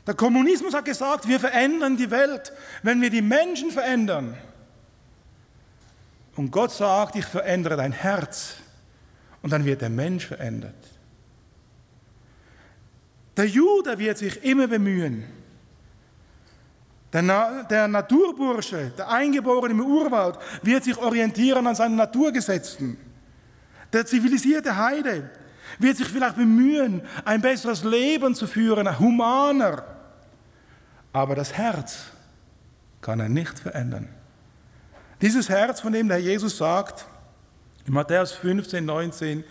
[SPEAKER 1] Der Kommunismus hat gesagt, wir verändern die Welt, wenn wir die Menschen verändern. Und Gott sagt, ich verändere dein Herz. Und dann wird der Mensch verändert. Der Jude wird sich immer bemühen. Der Naturbursche, der Eingeborene im Urwald, wird sich orientieren an seinen Naturgesetzen. Der zivilisierte Heide wird sich vielleicht bemühen, ein besseres Leben zu führen, humaner. Aber das Herz kann er nicht verändern. Dieses Herz, von dem der Herr Jesus sagt, in Matthäus 15, 19,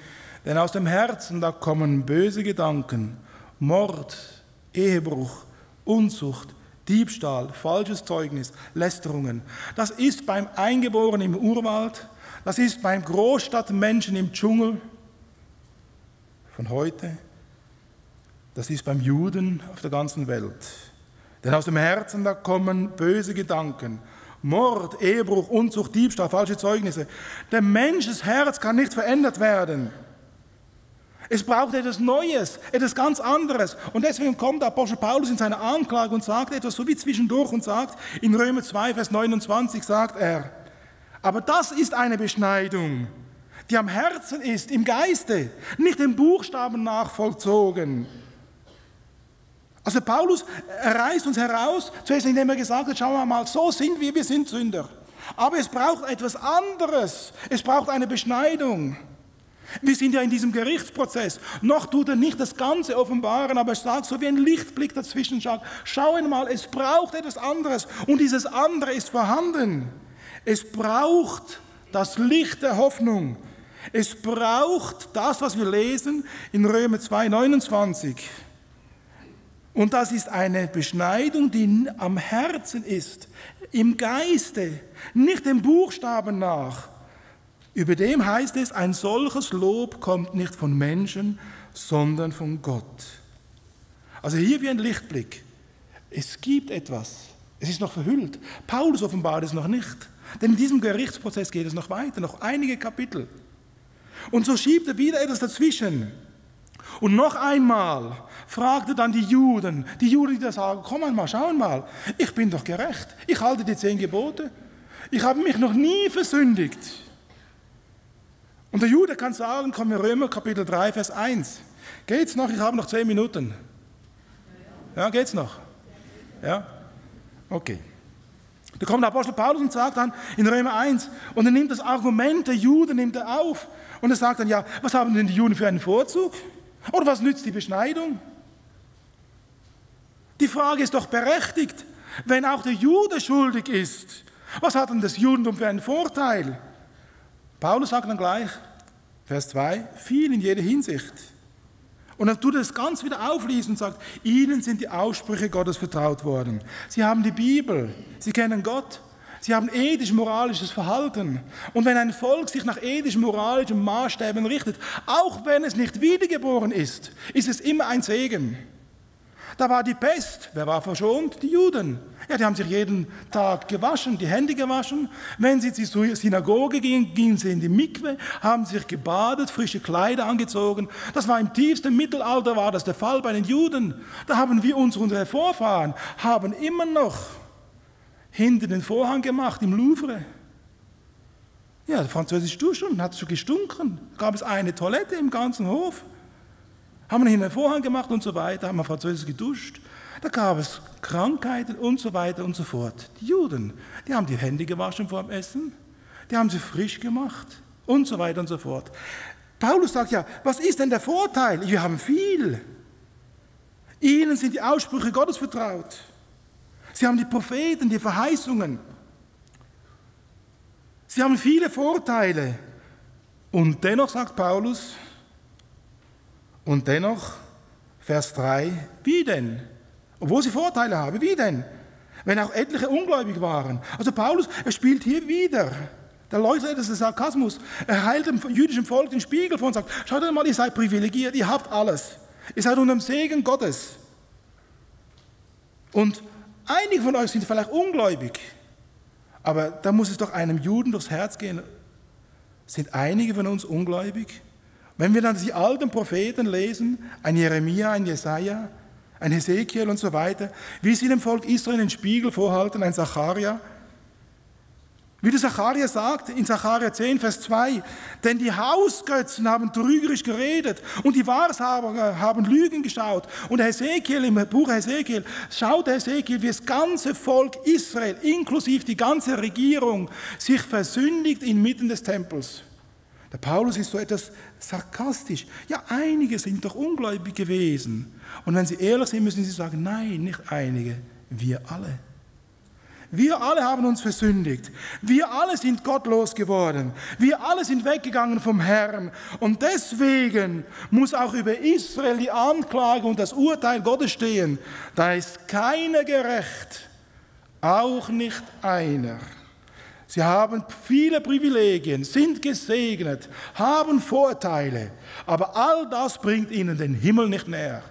[SPEAKER 1] denn aus dem Herzen, da kommen böse Gedanken, Mord, Ehebruch, Unzucht, Diebstahl, falsches Zeugnis, Lästerungen. Das ist beim Eingeborenen im Urwald, das ist beim Großstadtmenschen im Dschungel von heute, das ist beim Juden auf der ganzen Welt. Denn aus dem Herzen, da kommen böse Gedanken, Mord, Ehebruch, Unzucht, Diebstahl, falsche Zeugnisse. Der Menschs Herz kann nicht verändert werden. Es braucht etwas Neues, etwas ganz anderes. Und deswegen kommt der Apostel Paulus in seiner Anklage und sagt etwas so wie zwischendurch und sagt, in Römer 2, Vers 29 sagt er, aber das ist eine Beschneidung, die am Herzen ist, im Geiste, nicht den Buchstaben nach vollzogen. Also Paulus reißt uns heraus, zuerst indem er gesagt hat, schauen wir mal, so sind wir sind Sünder. Aber es braucht etwas anderes, es braucht eine Beschneidung. Wir sind ja in diesem Gerichtsprozess. Noch tut er nicht das Ganze offenbaren, aber er sagt so wie ein Lichtblick dazwischen. Schauen mal, es braucht etwas anderes und dieses andere ist vorhanden. Es braucht das Licht der Hoffnung. Es braucht das, was wir lesen in Römer 2, 29. Und das ist eine Beschneidung, die am Herzen ist, im Geiste, nicht dem Buchstaben nach. Über dem heißt es, ein solches Lob kommt nicht von Menschen, sondern von Gott. Also hier wie ein Lichtblick. Es gibt etwas. Es ist noch verhüllt. Paulus offenbart es noch nicht. Denn in diesem Gerichtsprozess geht es noch weiter, noch einige Kapitel. Und so schiebt er wieder etwas dazwischen. Und noch einmal fragt er dann die Juden, die da sagen, komm einmal, schau mal, ich bin doch gerecht. Ich halte die 10 Gebote. Ich habe mich noch nie versündigt. Und der Jude kann sagen, kommen wir Römer Kapitel 3, Vers 1. Geht's noch? Ich habe noch 10 Minuten. Ja, geht's noch? Ja? Okay. Da kommt der Apostel Paulus und sagt dann in Römer 1, und er nimmt das Argument der Juden nimmt er auf. Und er sagt dann, ja, was haben denn die Juden für einen Vorzug? Oder was nützt die Beschneidung? Die Frage ist doch berechtigt. Wenn auch der Jude schuldig ist, was hat denn das Judentum für einen Vorteil? Paulus sagt dann gleich, Vers 2, viel in jeder Hinsicht. Und dann tut er es ganz wieder auflesen und sagt, ihnen sind die Aussprüche Gottes vertraut worden. Sie haben die Bibel, sie kennen Gott, Sie haben ethisch-moralisches Verhalten. Und wenn ein Volk sich nach ethisch-moralischen Maßstäben richtet, auch wenn es nicht wiedergeboren ist, ist es immer ein Segen. Da war die Pest. Wer war verschont? Die Juden. Ja, die haben sich jeden Tag gewaschen, die Hände gewaschen. Wenn sie zur Synagoge gingen, gingen sie in die Mikwe, haben sich gebadet, frische Kleider angezogen. Das war im tiefsten Mittelalter, war das der Fall bei den Juden. Da haben wir unsere Vorfahren, haben immer noch hinter den Vorhang gemacht im Louvre. Ja, der französische Duschstunden hat schon gestunken. Gab es eine Toilette im ganzen Hof. Haben wir hinter den Vorhang gemacht und so weiter, haben wir französisch geduscht. Da gab es Krankheiten und so weiter und so fort. Die Juden, die haben die Hände gewaschen vor dem Essen, die haben sie frisch gemacht und so weiter und so fort. Paulus sagt ja, was ist denn der Vorteil? Wir haben viel. Ihnen sind die Aussprüche Gottes vertraut. Sie haben die Propheten, die Verheißungen. Sie haben viele Vorteile. Und dennoch sagt Paulus, und dennoch, Vers 3, wie denn? Obwohl sie Vorteile haben, wie denn? Wenn auch etliche ungläubig waren. Also Paulus, er spielt hier wieder. Der Leute, das ist Sarkasmus. Er hält dem jüdischen Volk den Spiegel vor und sagt, schaut mal, ihr seid privilegiert, ihr habt alles. Ihr seid unter dem Segen Gottes. Und einige von euch sind vielleicht ungläubig. Aber da muss es doch einem Juden durchs Herz gehen. Sind einige von uns ungläubig? Wenn wir dann die alten Propheten lesen, ein Jeremia, ein Jesaja, ein Hesekiel und so weiter, wie sie dem Volk Israel den Spiegel vorhalten, ein Sacharja. Wie der Sacharja sagt in Sacharja 10, Vers 2, denn die Hausgötzen haben trügerisch geredet und die Wahrsager haben Lügen geschaut. Und Hesekiel, im Buch Hesekiel, schaut Hesekiel, wie das ganze Volk Israel, inklusive die ganze Regierung, sich versündigt inmitten des Tempels. Der Paulus ist so etwas sarkastisch. Ja, einige sind doch ungläubig gewesen. Und wenn sie ehrlich sind, müssen sie sagen, nein, nicht einige, wir alle. Wir alle haben uns versündigt. Wir alle sind gottlos geworden. Wir alle sind weggegangen vom Herrn. Und deswegen muss auch über Israel die Anklage und das Urteil Gottes stehen. Da ist keiner gerecht, auch nicht einer. Sie haben viele Privilegien, sind gesegnet, haben Vorteile, aber all das bringt ihnen den Himmel nicht näher.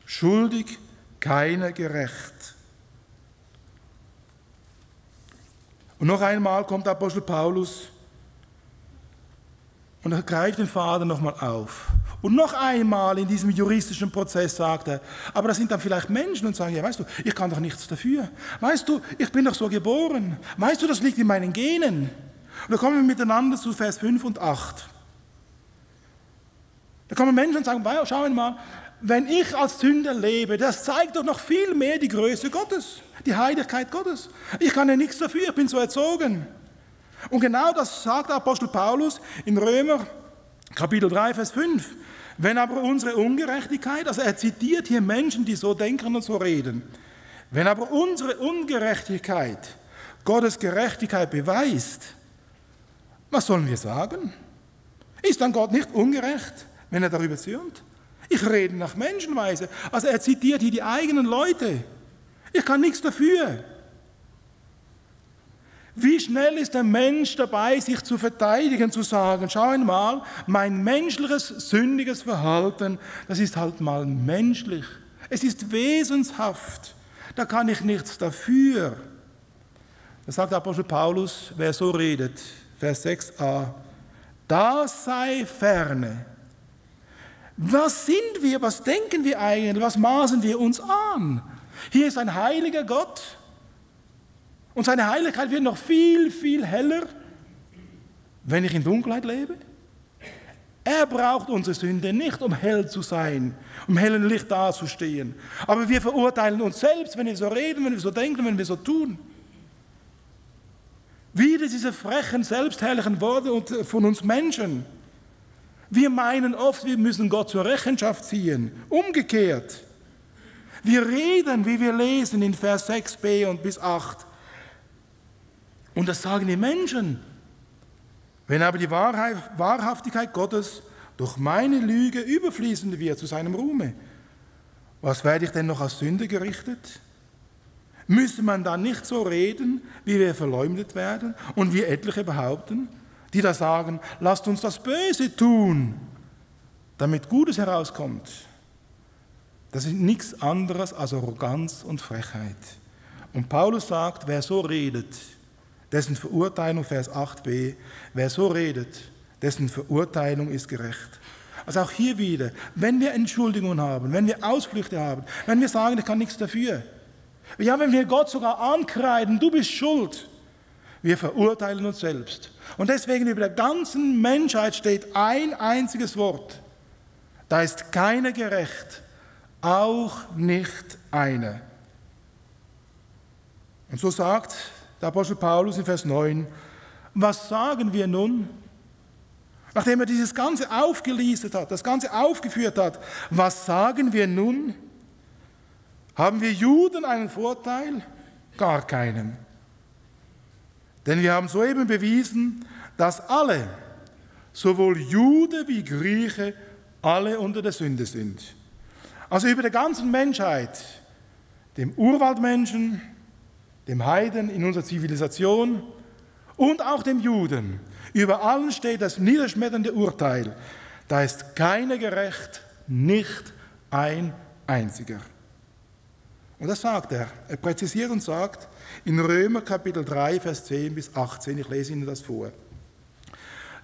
[SPEAKER 1] Schuldig, keiner gerecht. Und noch einmal kommt Apostel Paulus und er greift den Vater nochmal auf. Und noch einmal in diesem juristischen Prozess sagt er, aber das sind dann vielleicht Menschen und sagen, ja, weißt du, ich kann doch nichts dafür. Weißt du, ich bin doch so geboren. Weißt du, das liegt in meinen Genen. Und da kommen wir miteinander zu Vers 5 und 8. Da kommen Menschen und sagen, schau mal, wenn ich als Sünder lebe, das zeigt doch noch viel mehr die Größe Gottes, die Heiligkeit Gottes. Ich kann ja nichts dafür, ich bin so erzogen. Und genau das sagt der Apostel Paulus in Römer Kapitel 3, Vers 5. Wenn aber unsere Ungerechtigkeit, also er zitiert hier Menschen, die so denken und so reden, wenn aber unsere Ungerechtigkeit Gottes Gerechtigkeit beweist, was sollen wir sagen? Ist dann Gott nicht ungerecht, wenn er darüber zürnt? Ich rede nach Menschenweise. Also er zitiert hier die eigenen Leute. Ich kann nichts dafür. Wie schnell ist der Mensch dabei, sich zu verteidigen, zu sagen, schau mal, mein menschliches, sündiges Verhalten, das ist halt mal menschlich. Es ist wesenshaft. Da kann ich nichts dafür. Da sagt der Apostel Paulus, wer so redet, Vers 6a, das sei ferne. Was sind wir, was denken wir eigentlich, was maßen wir uns an? Hier ist ein heiliger Gott und seine Heiligkeit wird noch viel, viel heller, wenn ich in Dunkelheit lebe. Er braucht unsere Sünde nicht, um hell zu sein, um hellen Licht dazustehen. Aber wir verurteilen uns selbst, wenn wir so reden, wenn wir so denken, wenn wir so tun. Wieder diese frechen, selbstherrlichen Worte von uns Menschen. Wir meinen oft, wir müssen Gott zur Rechenschaft ziehen. Umgekehrt. Wir reden, wie wir lesen in Vers 6b und bis 8. Und das sagen die Menschen. Wenn aber die Wahrhaftigkeit Gottes durch meine Lüge überfließen wird zu seinem Ruhme, was werde ich denn noch als Sünde gerichtet? Müsse man dann nicht so reden, wie wir verleumdet werden und wie etliche behaupten, die da sagen, lasst uns das Böse tun, damit Gutes herauskommt? Das ist nichts anderes als Arroganz und Frechheit. Und Paulus sagt, wer so redet, dessen Verurteilung, Vers 8b, wer so redet, dessen Verurteilung ist gerecht. Also auch hier wieder, wenn wir Entschuldigungen haben, wenn wir Ausflüchte haben, wenn wir sagen, ich kann nichts dafür, ja, wenn wir Gott sogar ankreiden, du bist schuld, wir verurteilen uns selbst. Und deswegen über der ganzen Menschheit steht ein einziges Wort, da ist keiner gerecht, auch nicht einer. Und so sagt der Apostel Paulus in Vers 9, was sagen wir nun? Nachdem er dieses Ganze aufgelistet hat, das Ganze aufgeführt hat, was sagen wir nun? Haben wir Juden einen Vorteil? Gar keinen. Denn wir haben soeben bewiesen, dass alle, sowohl Jude wie Grieche, alle unter der Sünde sind. Also über der ganzen Menschheit, dem Urwaldmenschen, dem Heiden in unserer Zivilisation und auch dem Juden, über allen steht das niederschmetternde Urteil. Da ist keiner gerecht, nicht ein einziger. Und das sagt er. Er präzisiert und sagt in Römer Kapitel 3, Vers 10 bis 18, ich lese Ihnen das vor.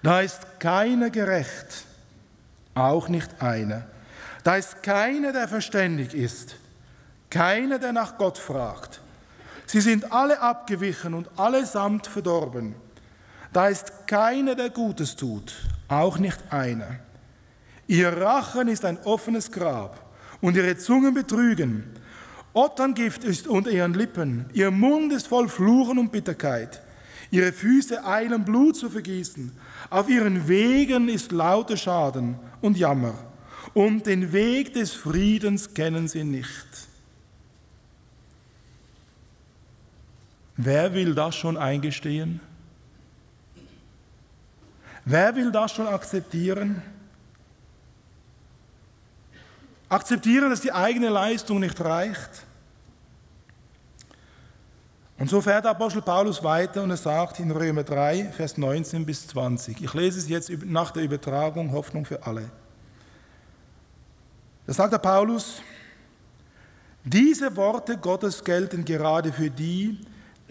[SPEAKER 1] Da ist keiner gerecht, auch nicht einer. Da ist keiner, der verständig ist, keiner, der nach Gott fragt. Sie sind alle abgewichen und allesamt verdorben. Da ist keiner, der Gutes tut, auch nicht einer. Ihr Rachen ist ein offenes Grab und ihre Zungen betrügen. Otterngift ist unter ihren Lippen, ihr Mund ist voll Fluchen und Bitterkeit. Ihre Füße eilen Blut zu vergießen. Auf ihren Wegen ist lauter Schaden und Jammer. Und den Weg des Friedens kennen sie nicht. Wer will das schon eingestehen? Wer will das schon akzeptieren? Akzeptieren, dass die eigene Leistung nicht reicht? Und so fährt der Apostel Paulus weiter und er sagt in Römer 3, Vers 19 bis 20. Ich lese es jetzt nach der Übertragung, Hoffnung für alle. Da sagt der Paulus, diese Worte Gottes gelten gerade für die,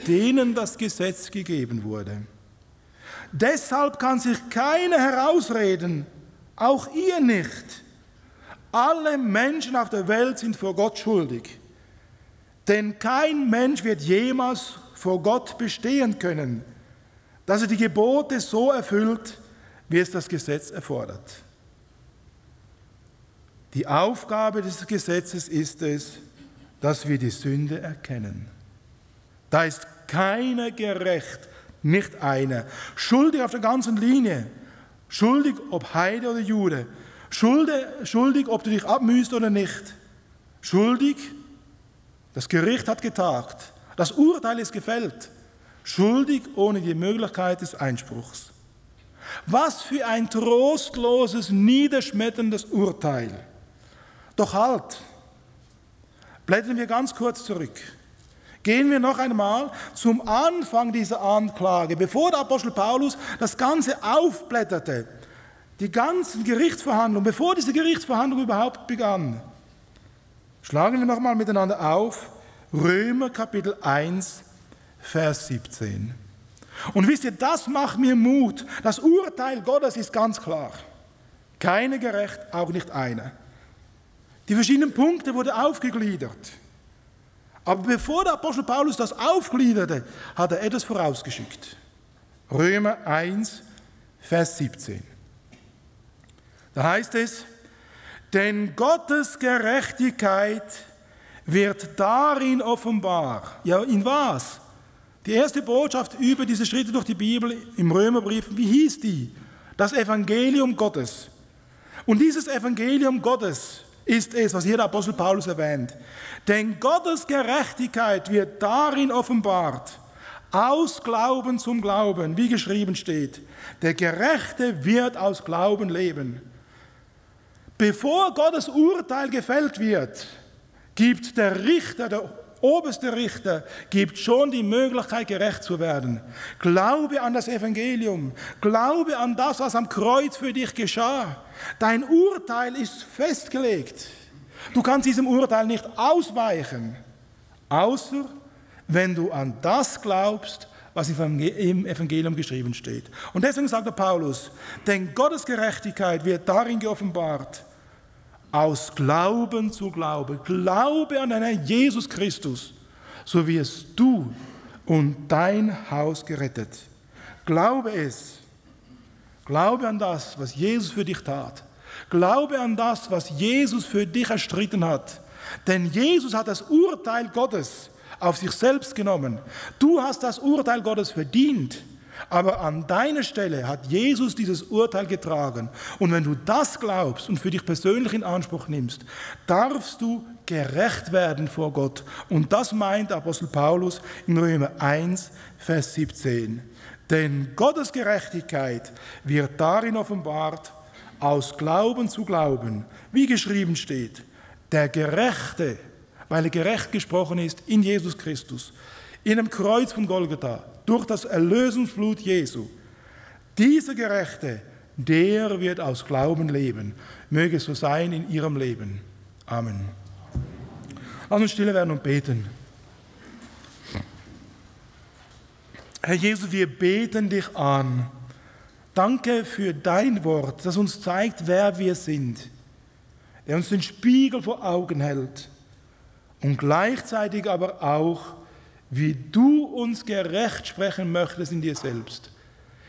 [SPEAKER 1] denen das Gesetz gegeben wurde. Deshalb kann sich keiner herausreden, auch ihr nicht. Alle Menschen auf der Welt sind vor Gott schuldig. Denn kein Mensch wird jemals vor Gott bestehen können, dass er die Gebote so erfüllt, wie es das Gesetz erfordert. Die Aufgabe des Gesetzes ist es, dass wir die Sünde erkennen. Da ist keiner gerecht, nicht einer. Schuldig auf der ganzen Linie. Schuldig, ob Heide oder Jude. Schuldig, ob du dich abmühst oder nicht. Schuldig, das Gericht hat getagt. Das Urteil ist gefällt. Schuldig ohne die Möglichkeit des Einspruchs. Was für ein trostloses, niederschmetterndes Urteil. Doch halt, blättern wir ganz kurz zurück. Gehen wir noch einmal zum Anfang dieser Anklage, bevor der Apostel Paulus das Ganze aufblätterte, die ganzen Gerichtsverhandlungen, bevor diese Gerichtsverhandlung überhaupt begann. Schlagen wir noch mal miteinander auf, Römer Kapitel 1, Vers 17. Und wisst ihr, das macht mir Mut. Das Urteil Gottes ist ganz klar. Keiner gerecht, auch nicht einer. Die verschiedenen Punkte wurden aufgegliedert. Aber bevor der Apostel Paulus das aufgliederte, hat er etwas vorausgeschickt. Römer 1, Vers 17. Da heißt es, denn Gottes Gerechtigkeit wird darin offenbar. Ja, in was? Die erste Botschaft über diese Schritte durch die Bibel im Römerbrief, wie hieß die? Das Evangelium Gottes. Und dieses Evangelium Gottes ist es, was hier der Apostel Paulus erwähnt. Denn Gottes Gerechtigkeit wird darin offenbart, aus Glauben zum Glauben, wie geschrieben steht. Der Gerechte wird aus Glauben leben. Bevor Gottes Urteil gefällt wird, gibt der Richter, der oberste Richter gibt schon die Möglichkeit, gerecht zu werden. Glaube an das Evangelium. Glaube an das, was am Kreuz für dich geschah. Dein Urteil ist festgelegt. Du kannst diesem Urteil nicht ausweichen, außer wenn du an das glaubst, was im Evangelium geschrieben steht. Und deswegen sagt der Paulus, denn Gottes Gerechtigkeit wird darin geoffenbart, aus Glauben zu Glauben. Glaube an einen Jesus Christus, so wirst du und dein Haus gerettet. Glaube es. Glaube an das, was Jesus für dich tat. Glaube an das, was Jesus für dich erstritten hat. Denn Jesus hat das Urteil Gottes auf sich selbst genommen. Du hast das Urteil Gottes verdient, aber an deiner Stelle hat Jesus dieses Urteil getragen. Und wenn du das glaubst und für dich persönlich in Anspruch nimmst, darfst du gerecht werden vor Gott. Und das meint Apostel Paulus in Römer 1, Vers 17. Denn Gottes Gerechtigkeit wird darin offenbart, aus Glauben zu glauben, wie geschrieben steht, der Gerechte, weil er gerecht gesprochen ist in Jesus Christus, in dem Kreuz von Golgatha, durch das Erlösungsblut Jesu. Dieser Gerechte, der wird aus Glauben leben. Möge es so sein in ihrem Leben. Amen. Lass uns stille werden und beten. Herr Jesus, wir beten dich an. Danke für dein Wort, das uns zeigt, wer wir sind, der uns den Spiegel vor Augen hält und gleichzeitig aber auch, wie du uns gerecht sprechen möchtest in dir selbst,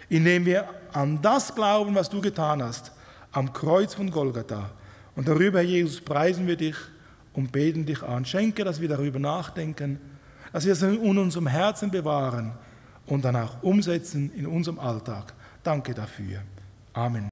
[SPEAKER 1] indem wir an das glauben, was du getan hast, am Kreuz von Golgatha. Und darüber, Herr Jesus, preisen wir dich und beten dich an. Schenke, dass wir darüber nachdenken, dass wir es in unserem Herzen bewahren und dann auch umsetzen in unserem Alltag. Danke dafür. Amen.